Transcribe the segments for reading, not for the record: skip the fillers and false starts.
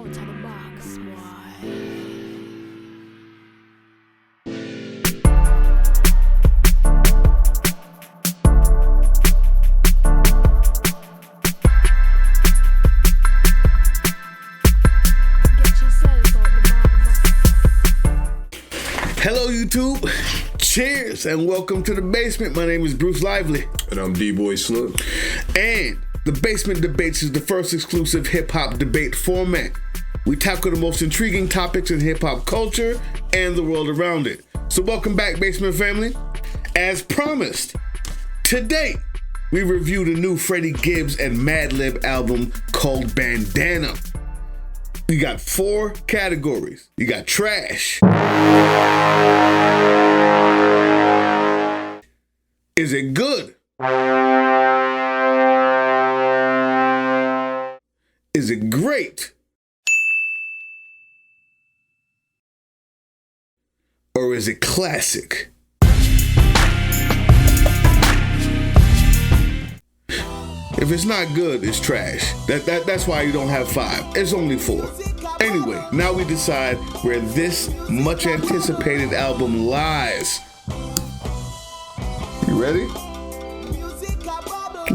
out of the box, boy. Hello YouTube, cheers and welcome to the basement. My name is Bruce Lively. And I'm D-Boy Slim. And the Basement Debates is the first exclusive hip-hop debate format. We tackle the most intriguing topics in hip-hop culture and the world around it. So welcome back, Basement family. As promised, today we review the new Freddie Gibbs and Madlib album called Bandana. You got 4 categories. You got trash. Is it good? Is it great? Or is it classic? If it's not good, it's trash. That's why you don't have 5. It's only 4. Anyway, now we decide where this much anticipated album lies. You ready?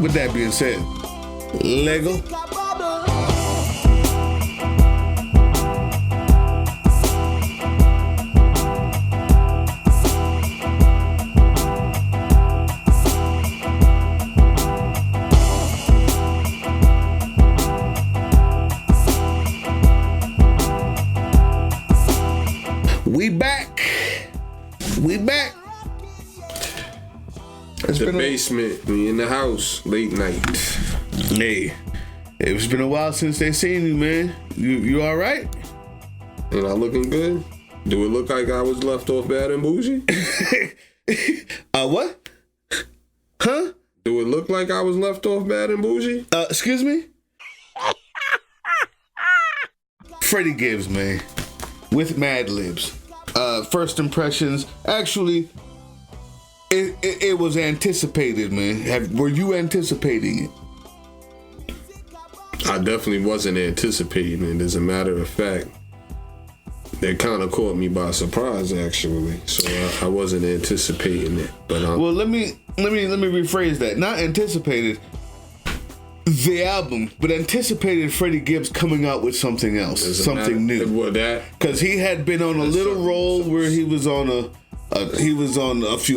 With that being said, Lego. We back. The basement, we in the house, late night. Hey, it's been a while since they seen you, man. You all right? And I looking good? Do it look like I was left off bad and bougie? What? Huh? Do it look like I was left off bad and bougie? Excuse me? Freddie Gibbs, man, with Madlibs. First impressions, actually, it was anticipated, man. Were you anticipating it? I definitely wasn't anticipating it. As a matter of fact, that kind of caught me by surprise, actually. So I wasn't anticipating it. But well, let me rephrase that. Not anticipated the album, but anticipated Freddie Gibbs coming out with something else, something new. Well, that because he had been on a little roll where he was on a few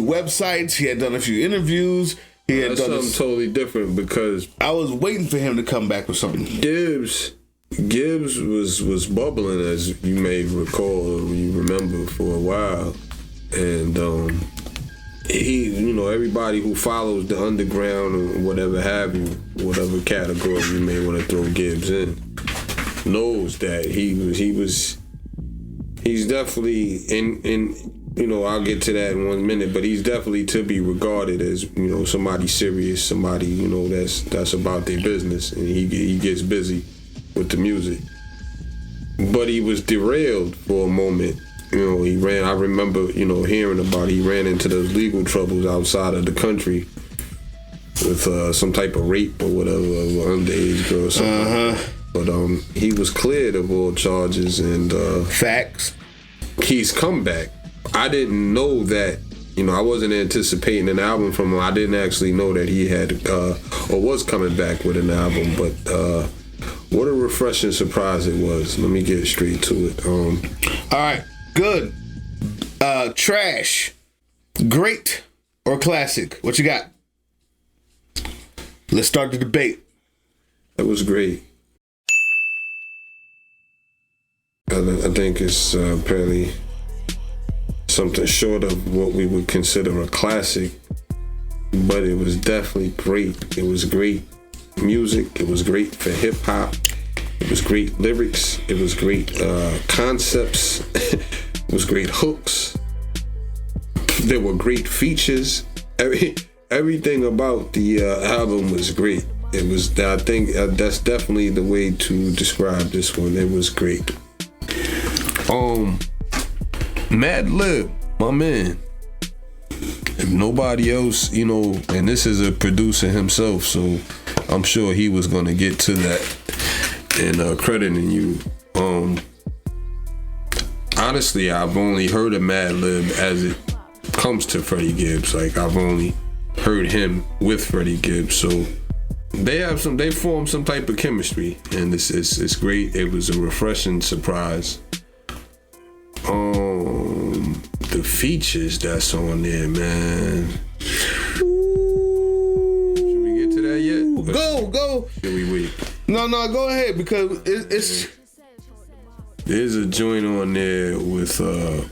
websites. He had done a few interviews. He had done something totally different because I was waiting for him to come back with something. Gibbs was bubbling, as you may recall or you remember, for a while, and he, everybody who follows the underground or whatever have you, whatever category you may want to throw Gibbs in, knows that he's definitely in I'll get to that in 1 minute, but he's definitely to be regarded as, somebody serious, somebody, that's about their business, and he gets busy with the music. But he was derailed for a moment. I remember, hearing about he ran into those legal troubles outside of the country with some type of rape or whatever of an underage girl or something. But he was cleared of all charges and facts. He's come back. I didn't know that, I wasn't anticipating an album from him. I didn't actually know that he had or was coming back with an album, but what a refreshing surprise it was. Let me get straight to it. All right. Good. Trash. Great or classic? What you got? Let's start the debate. That was great. I think it's apparently something short of what we would consider a classic, but it was definitely great. It was great music. It was great for hip hop. It was great lyrics. It was great concepts. It was great hooks. There were great features. Everything about the album was great. It was. I think that's definitely the way to describe this one. It was great. Madlib, my man. If nobody else, and this is a producer himself, so I'm sure he was gonna get to that and crediting you Honestly, I've only heard of Mad Lib as it comes to Freddie Gibbs. Like, I've only heard him with Freddie Gibbs. So they formed some type of chemistry, and it's great. It was a refreshing surprise. The features that's on there, man. Should we get to that yet? Go. Should we wait? No, go ahead, because it's. There's a joint on there with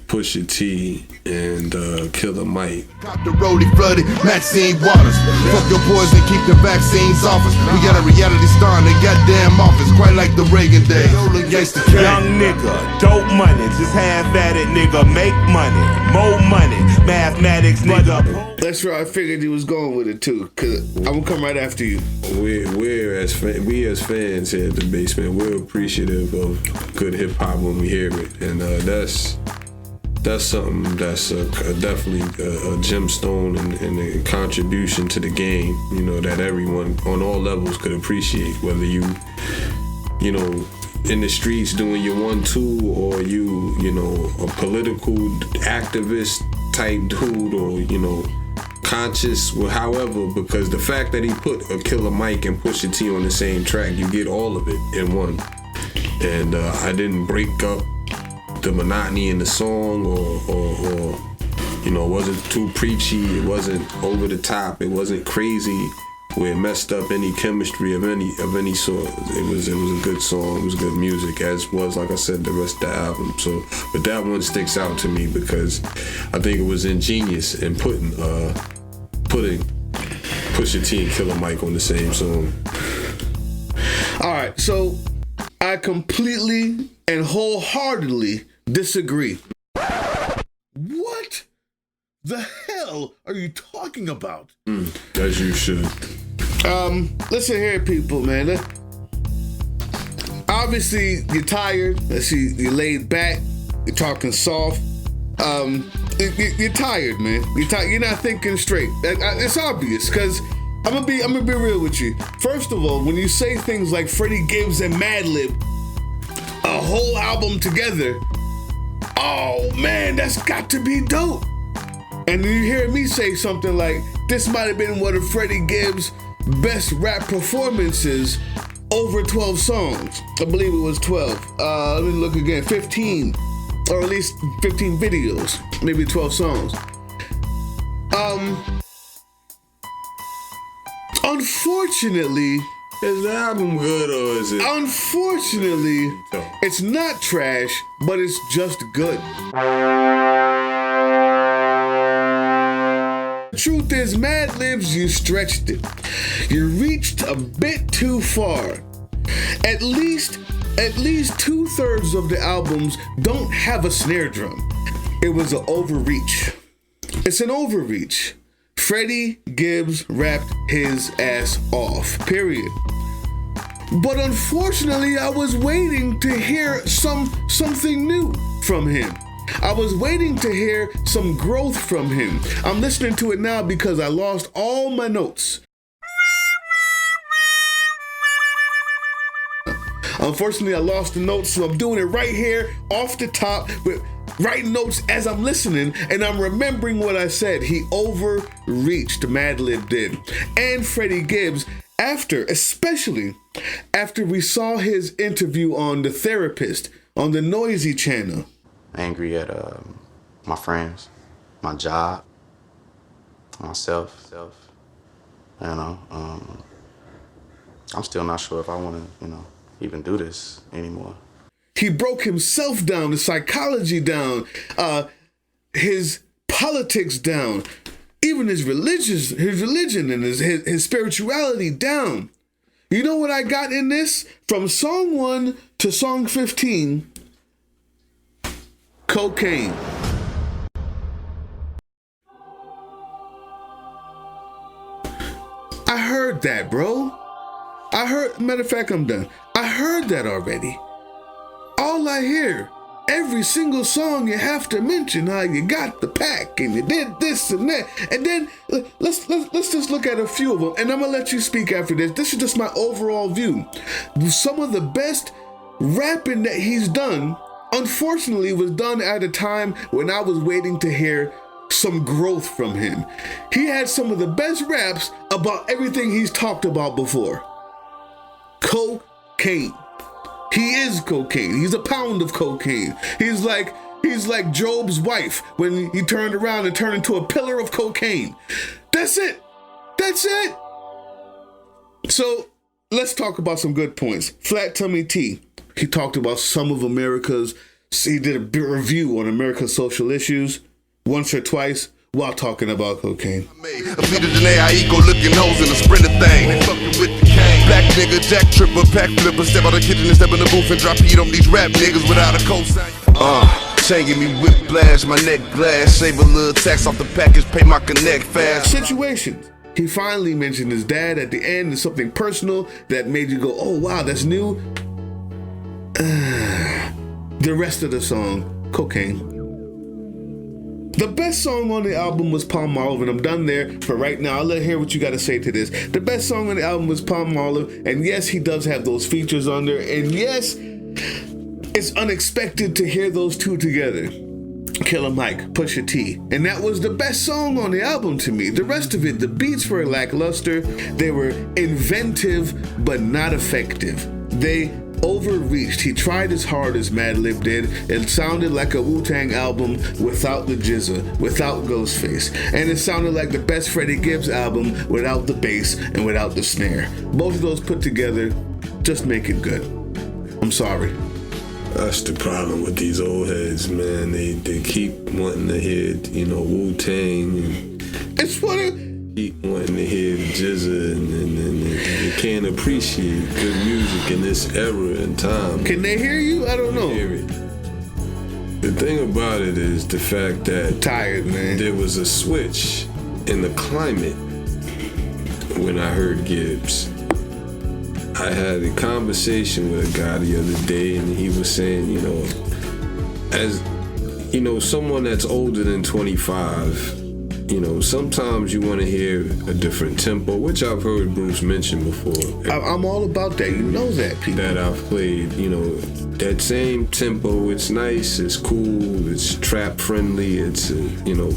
Pusha T and Killer Mike. Got the rollie flooded, Maxine Waters. Fuck your boys and keep the vaccines off us. We got a reality star in the goddamn office, quite like the Reagan days. Young nigga, dope money, just half at it, nigga. Make money, more money, mathematics, nigga. That's where I figured you was going with it too, cause I'm gonna come right after you. We as fans here at the basement, we're appreciative of good hip hop when we hear it, and that's something that's definitely a gemstone and a contribution to the game. You know, that everyone on all levels could appreciate, whether you know, in the streets doing your 1-2, or you know, a political activist type dude, or you know, conscious, or however, because the fact that he put a Killer Mike and Pusha T on the same track, you get all of it in one. And I didn't break up the monotony in the song, or you know, it wasn't too preachy, it wasn't over the top, it wasn't crazy where it messed up any chemistry of any sort. It was a good song, it was good music, as was, like I said, the rest of the album. So, but that one sticks out to me because I think it was ingenious in putting Pusha T and Killer Mike on the same song. All right, so I completely and wholeheartedly disagree. What the hell are you talking about? As you should. Listen here, people, man. Obviously, you're tired. Let's see, you're laid back. You're talking soft. You're tired, man. You're tired. You're not thinking straight. It's obvious, because I'm gonna be real with you. First of all, when you say things like Freddie Gibbs and Madlib, a whole album together, oh man, that's got to be dope. And then you hear me say something like, this might have been one of Freddie Gibbs' best rap performances over 12 songs. I believe it was 12. Let me look again, 15, or at least 15 videos, maybe 12 songs. Unfortunately, is the album good, or is it? Unfortunately, it's not trash, but it's just good. The truth is, Madlibs, you stretched it. You reached a bit too far. At least 2/3 of the albums don't have a snare drum. It was an overreach. It's an overreach. Freddie Gibbs rapped his ass off, period. But unfortunately, I was waiting to hear something new from him. I was waiting to hear some growth from him. I'm listening to it now because I lost all my notes. Unfortunately, I lost the notes, so I'm doing it right here off the top with writing notes as I'm listening, and I'm remembering what I said. He overreached, Madlib did. And Freddie Gibbs, especially after we saw his interview on The Therapist on the Noisy channel. Angry at my friends, my job, myself. You know, I'm still not sure if I want to, even do this anymore. He broke himself down, his psychology down, his politics down, even his religion and his spirituality down. You know what I got in this? From song 1 to song 15, cocaine. I heard that, bro. Matter of fact, I'm done. I heard that already. All I hear, every single song, you have to mention how you got the pack and you did this and that. And then let's just look at a few of them, and I'm gonna let you speak after this. This is just my overall view. Some of the best rapping that he's done, unfortunately, was done at a time when I was waiting to hear some growth from him. He had some of the best raps about everything he's talked about before. Cocaine. He is cocaine. He's a pound of cocaine. He's like Job's wife when he turned around and turned into a pillar of cocaine. That's it. That's it. So let's talk about some good points. Flat Tummy T. He talked about some of he did a review on America's social issues once or twice while talking about cocaine. A Peter Janae, I eat go looking hoes in a sprinter thing. They fucking with the cane. Black nigga, jack tripper, pack flipper, step out the kitchen and step in the booth and drop heat on these rap niggas without a cosign. Chain give me whiplash, my neck glass, save a little tax off the package, pay my connect fast. Situations. He finally mentioned his dad at the end and something personal that made you go, oh wow, that's new. The rest of the song, cocaine. The best song on the album was Palmolive, and I'm done there for right now. I'll hear what you got to say to this. The best song on the album was Palmolive, and yes, he does have those features on there, and yes, it's unexpected to hear those two together. Killer Mike, Pusha T, and that was the best song on the album to me. The rest of it, the beats were lackluster. They were inventive, but not effective. They overreached. He tried as hard as Madlib did. It sounded like a Wu-Tang album without the jizza, without Ghostface. And it sounded like the best Freddie Gibbs album without the bass and without the snare. Both of those put together just make it good. I'm sorry. That's the problem with these old heads, man. They keep wanting to hear, Wu-Tang. It's funny. Keep wanting to hear Jizza and they can't appreciate good music in this era and time. Can they hear you? I don't know. Hear it. The thing about it is the fact that tired, man. There was a switch in the climate when I heard Gibbs. I had a conversation with a guy the other day, and he was saying, as someone that's older than 25. Sometimes you want to hear a different tempo, which I've heard Bruce mention before. I'm all about that. You know that, people. That I've played, that same tempo. It's nice, it's cool, it's trap friendly, it's a,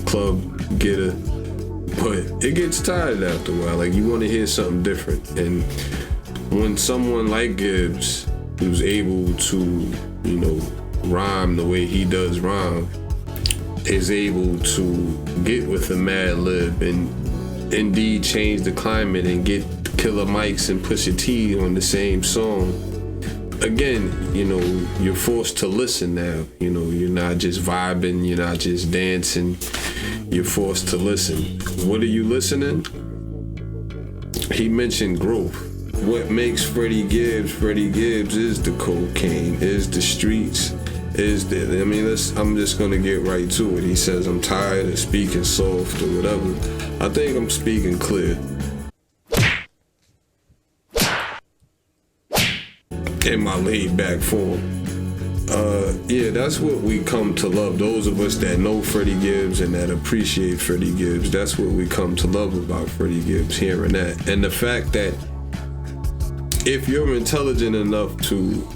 club getter. But it gets tired after a while. Like, you want to hear something different. And when someone like Gibbs, who's able to, rhyme the way he does rhyme, is able to get with the Madlib and indeed change the climate and get Killer Mike's and Pusha T on the same song. Again, you're forced to listen now. You're not just vibing, you're not just dancing. You're forced to listen. What are you listening? He mentioned growth. What makes Freddie Gibbs is the cocaine, is the streets. I'm just gonna get right to it. He says, I'm tired of speaking soft or whatever. I think I'm speaking clear. In my laid back form. That's what we come to love. Those of us that know Freddie Gibbs and that appreciate Freddie Gibbs, that's what we come to love about Freddie Gibbs, hearing that. And the fact that if you're intelligent enough to,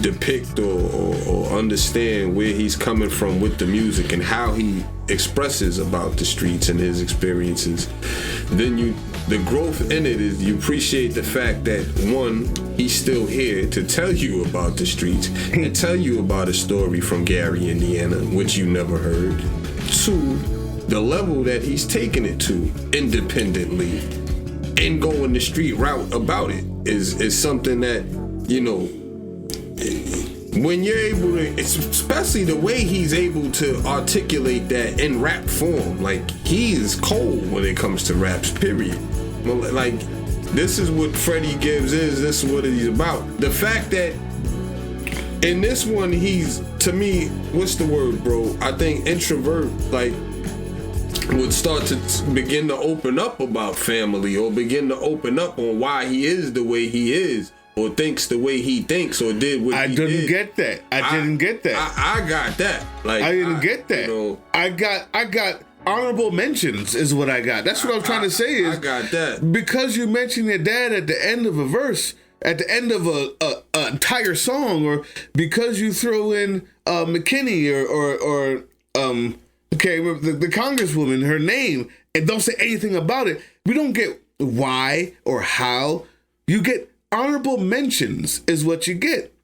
depict or understand where he's coming from with the music and how he expresses about the streets and his experiences, then the growth in it is you appreciate the fact that, one, he's still here to tell you about the streets and tell you about a story from Gary, Indiana, which you never heard. Two, the level that he's taking it to independently and going the street route about it is something that, when you're able to, especially the way he's able to articulate that in rap form, like, he is cold when it comes to raps, period. Like, this is what Freddie Gibbs is, this is what he's about. The fact that in this one, he's, to me, what's the word, bro? I think introvert, like, would start to begin to open up about family or begin to open up on why he is the way he is. Or thinks the way he thinks, or did what he did. I didn't get that. I got that. Like, I didn't get that. I got honorable mentions is what I got. That's what I'm trying to say is, I got that. Because you mentioned your dad at the end of a verse, at the end of a entire song, or because you throw in McKinney or the Congresswoman, her name, and don't say anything about it, we don't get why or how. You get honorable mentions is what you get.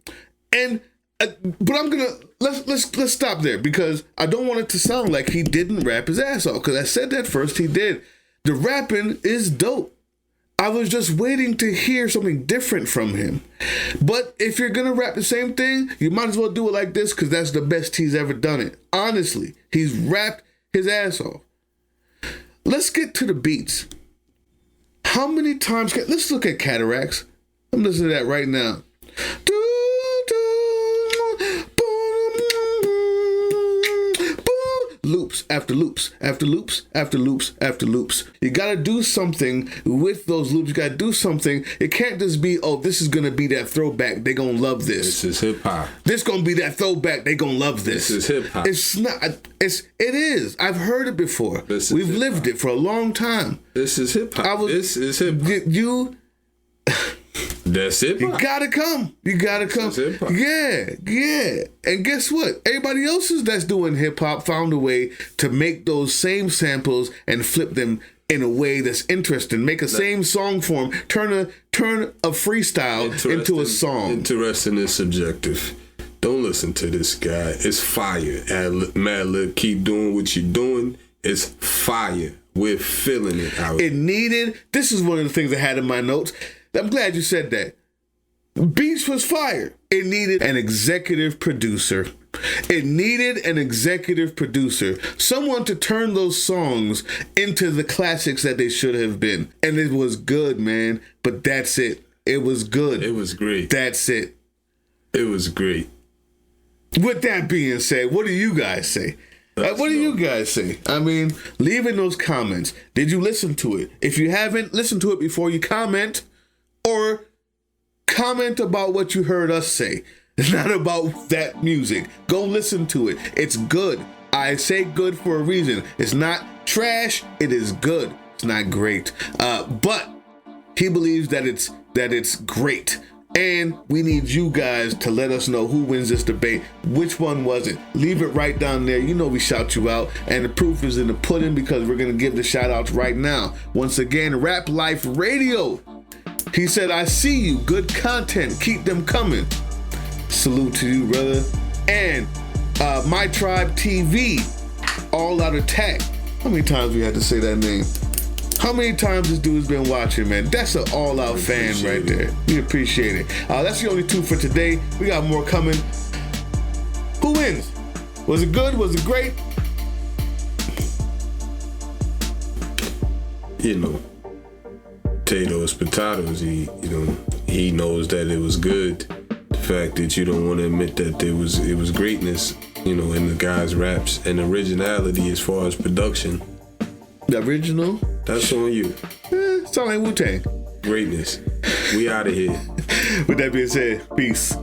And but I'm gonna let's stop there, because I don't want it to sound like he didn't rap his ass off, because I said that first. He did. The rapping is dope. I was just waiting to hear something different from him. But if you're gonna rap the same thing, you might as well do it like this, because that's the best he's ever done it. Honestly, he's rapped his ass off. Let's get to the beats. How many times let's look at Cataracts. I'm listening to that right now. Loops after loops after loops after loops after loops. You gotta do something with those loops. You gotta do something. It can't just be, oh, this is gonna be that throwback. They gonna love this. This is hip hop. This gonna be that throwback. They gonna love this. This is hip hop. It's not. It is. I've heard it before. We've lived it for a long time. This is hip hop. This is hip hop. That's it. You gotta come. Yeah. And guess what? Everybody else that's doing hip hop found a way to make those same samples and flip them in a way that's interesting. Make a same song form. Turn a freestyle into a song. Interesting is subjective. Don't listen to this guy. It's fire. Madlib, keep doing what you're doing. It's fire. We're feeling it out. This is one of the things I had in my notes. I'm glad you said that. Beats was fire. It needed an executive producer. Someone to turn those songs into the classics that they should have been. And it was good, man. But that's it. It was good. It was great. That's it. It was great. With that being said, what do you guys say? What do you guys say? I mean, leave in those comments. Did you listen to it? If you haven't, listen to it before you comment. Or comment about what you heard us say, not about that music. Go listen to it. It's good. I say good for a reason. It's not trash. It is good. It's not great. But he believes that it's great. And we need you guys to let us know who wins this debate. Which one was it? Leave it right down there. You know we shout you out. And the proof is in the pudding, because we're going to give the shout outs right now. Once again, Rap Life Radio. He said, I see you. Good content. Keep them coming. Salute to you, brother. And My Tribe TV, All Out Attack. How many times we had to say that name? How many times this dude's been watching, man? That's an all-out fan right there. We appreciate it. That's the only two for today. We got more coming. Who wins? Was it good? Was it great? You know, potatoes. He knows that it was good. The fact that you don't want to admit that it was greatness, in the guy's raps and originality as far as production. The original? That's on you. Sound like Wu-Tang. Greatness. We out of here. With that being said, peace.